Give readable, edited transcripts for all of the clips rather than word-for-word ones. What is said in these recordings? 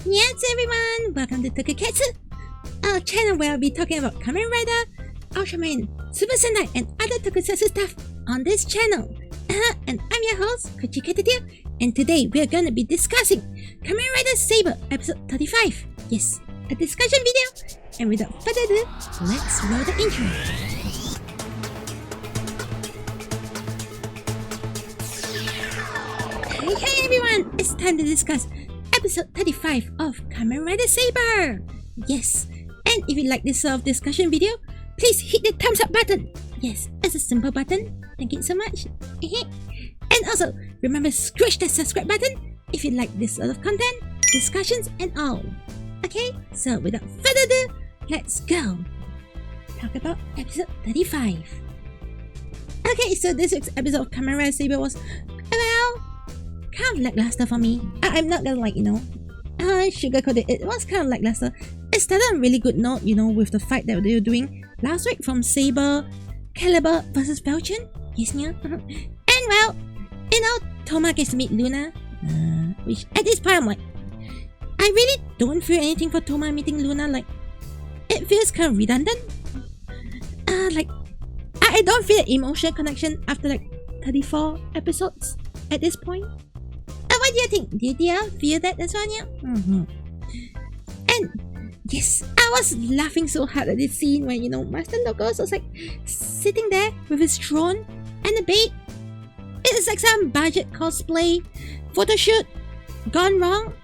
Yes, everyone! Welcome to Tokuketsu, our channel where I'll be talking about Kamen Rider, Ultraman, Super Sentai, and other tokusatsu stuff on this channel. And I'm your host, Kochiketetia, and today we're gonna be discussing Kamen Rider Saber, episode 35. Yes, a discussion video. And without further ado, let's roll the intro. Hey everyone! It's time to discuss episode 35 of Kamen Rider Saber! Yes, and if you like this sort of discussion video, please hit the thumbs up button! Yes, it's a simple button. Thank you so much. And also, remember to squish that subscribe button if you like this sort of content, discussions and all. Okay, so without further ado, let's go! Talk about episode 35. Okay, so this week's episode of Kamen Rider Saber was, well, kind of lackluster for me. I'm not gonna sugarcoat it. It was kind of lackluster. It started on a really good note, with the fight that they were doing last week from Saber, Caliber versus Falchion. Yes, yeah. And well, Toma gets to meet Luna, which at this point I'm like, I really don't feel anything for Toma meeting Luna. Like, it feels kind of redundant. I don't feel an emotional connection after 34 episodes at this point. What do you think? Do you feel that as well? Yeah? And yes, I was laughing so hard at this scene when, Master Logos was sitting there with his throne and a bed. It's like some budget cosplay photo shoot gone wrong.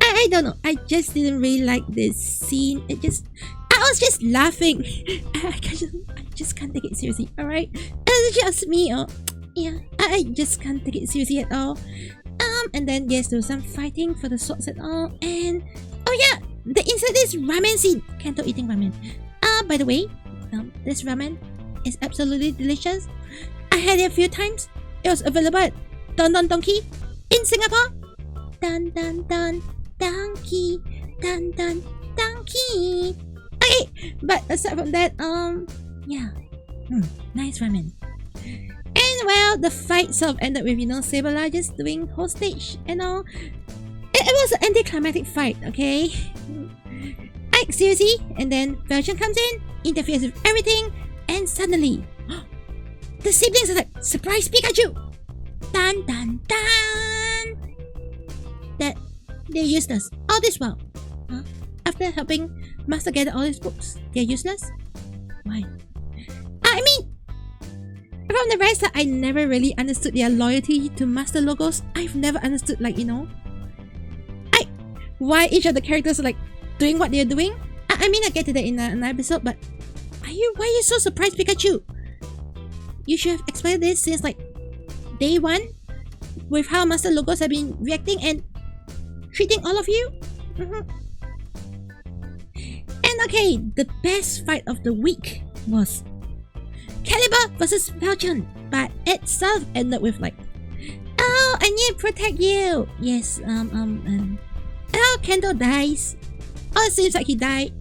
I don't know. I just didn't really like this scene. I was just laughing. I just can't take it seriously. Alright? It's just me. Yeah, I just can't take it seriously at all. And then yes, there was some fighting for the swords and all. And oh yeah, they inside this ramen scene. Kento eating ramen. By the way, this ramen is absolutely delicious. I had it a few times. It was available at Don Don Donki in Singapore. Don Don Don Donki, Don Don Donki. Okay, but aside from that, yeah, nice ramen. And well, the fight sort of ended with, Saber just doing hostage and all. It was an anticlimactic fight, okay? Seriously? And then Falchion comes in, interferes with everything, and suddenly, the siblings are like, surprise Pikachu! Dun dun dun! That they're useless all this while. After helping Master gather all his books, they're useless? Why? I mean, from the very start, I never really understood their loyalty to Master Logos. I've never understood, why each of the characters are doing what they're doing. I mean, I get to that in an episode, but why are you so surprised, Pikachu? You should have explained this since day one, with how Master Logos have been reacting and treating all of you. And okay, the best fight of the week was Caliber versus Falchion, but it sort of ended with oh, I need to protect you. Yes, oh, Kendo dies. Oh, it seems like he died.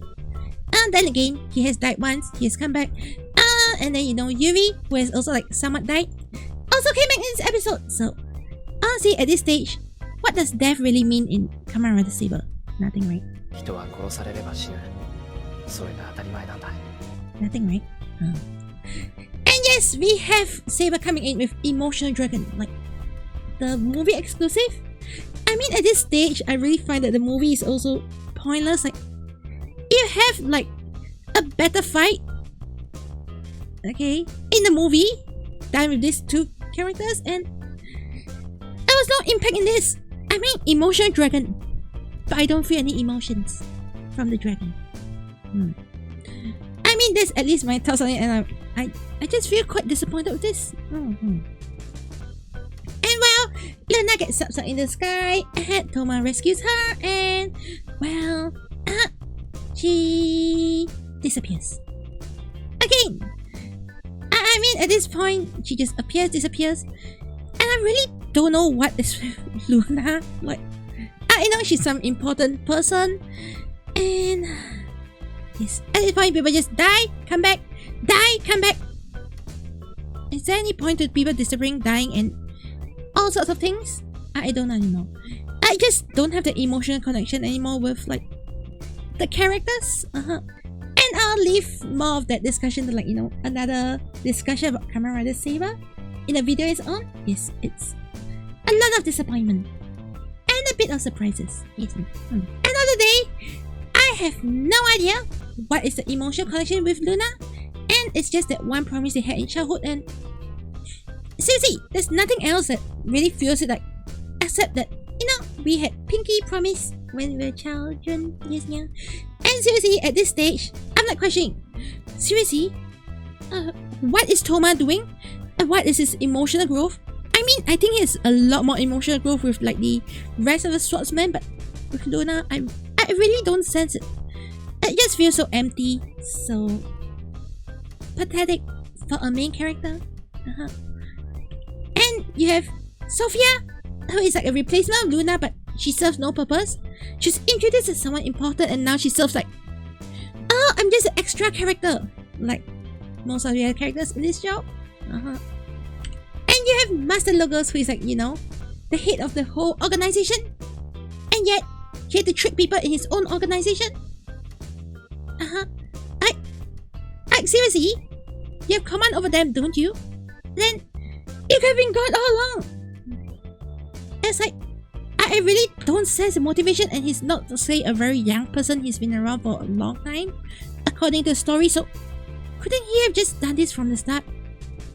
And then again, he has died once. He has come back. And then Yuri, who has also somewhat died, also came back in this episode. So, honestly, at this stage, what does death really mean in Kamen Rider Saber? Nothing, right? Nothing, right? And yes, we have Saber coming in with Emotional Dragon, the movie exclusive. I mean, at this stage, I really find that the movie is also pointless. You have a better fight, okay, in the movie done with these two characters, and there was no impact in this. I mean, Emotional Dragon, but I don't feel any emotions from the dragon. I mean, that's at least my thoughts on it, and I just feel quite disappointed with this. And well, Luna gets up in the sky, and Toma rescues her, and well, she disappears. Again, I mean, at this point, she just disappears, and I really don't know what is with Luna. I know she's some important person, and yes, at this point, people just die, come back, die, come back. Is there any point to people disappearing, dying, and all sorts of things? I don't know anymore. I just don't have the emotional connection anymore with like the characters. And I'll leave more of that discussion to like, you know, another discussion about Kamen Rider Saber in the video is on. Yes, it's a lot of disappointment and a bit of surprises. Yes. Another day, I have no idea what is the emotional connection with Luna, and it's just that one promise they had in childhood, and seriously, there's nothing else that really feels it like, except that, you know, we had pinky promise when we were children. Yes, yeah. And seriously, at this stage, I'm like questioning, seriously, what is Toma doing? What is his emotional growth? I mean, I think it's a lot more emotional growth with like the rest of the swordsmen, but with Luna, I really don't sense it. It just feels so empty, so pathetic for a main character. And you have Sophia, who is like a replacement of Luna, but she serves no purpose. She's introduced as someone important, and now she serves like, oh, I'm just an extra character, like most of the other characters in this show. And you have Master Logos, who is like, you know, the head of the whole organization, and yet he had to trick people in his own organization. Seriously, you have command over them, don't you? Then you could have been gone all along. It's like, I really don't sense the motivation, and he's not to say a very young person. He's been around for a long time, according to the story. So couldn't he have just done this from the start?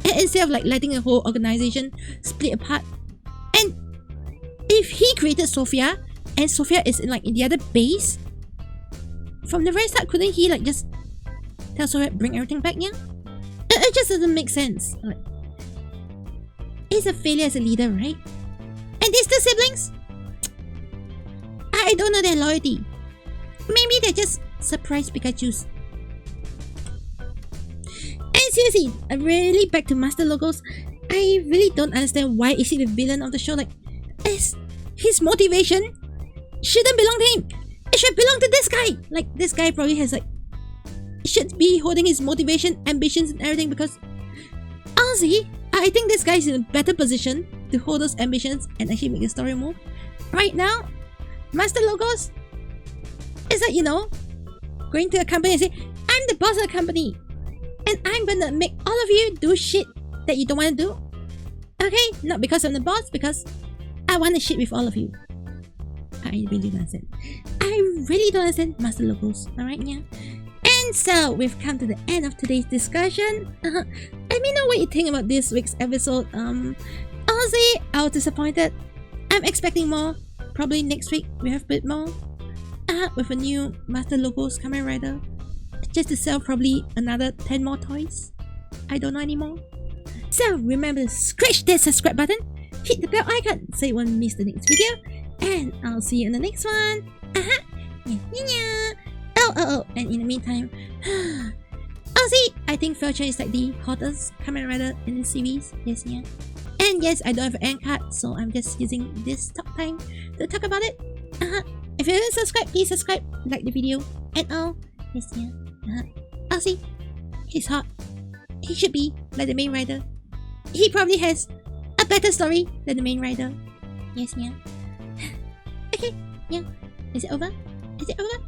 And instead of like letting the whole organization split apart. And if he created Sophia, and Sophia is in like in the other base, from the very start, couldn't he like just tell Sophia bring everything back? Yeah, it just doesn't make sense. Like, he's a failure as a leader, right? And these two siblings, I don't know their loyalty. Maybe they're just surprise Pikachus. And seriously, really back to Master Logos, I really don't understand why is he the villain of the show. Like, his motivation shouldn't belong to him. It should belong to this guy. Like, this guy probably has like, should be holding his motivation, ambitions and everything, because honestly, I think this guy is in a better position to hold those ambitions and actually make the story move. Right now, Master Logos is like, you know, going to a company and say, I'm the boss of the company, and I'm gonna make all of you do shit that you don't want to do. Okay, not because I'm the boss, because I want to shit with all of you. I really don't understand. I really don't understand Master Logos. Alright, yeah. And so, we've come to the end of today's discussion. Let me know what you think about this week's episode. Honestly, I was disappointed. I'm expecting more. Probably next week we have a bit more. With a new Master Logos Kamen Rider. Just to sell probably another 10 more toys. I don't know anymore. So remember to scratch that subscribe button, hit the bell icon so you won't miss the next video, and I'll see you in the next one. Oh, and in the meantime, honestly, I think Felcher is like the hottest Kamen Rider in the series. Yes, yeah. And yes, I don't have an end card, so I'm just using this talk time to talk about it. If you haven't subscribed, please subscribe, like the video, and all. Yes, yeah. Honestly, he's hot. He should be like the main rider. He probably has a better story than the main rider. Yes, yeah. Okay, yeah. Is it over? Is it over?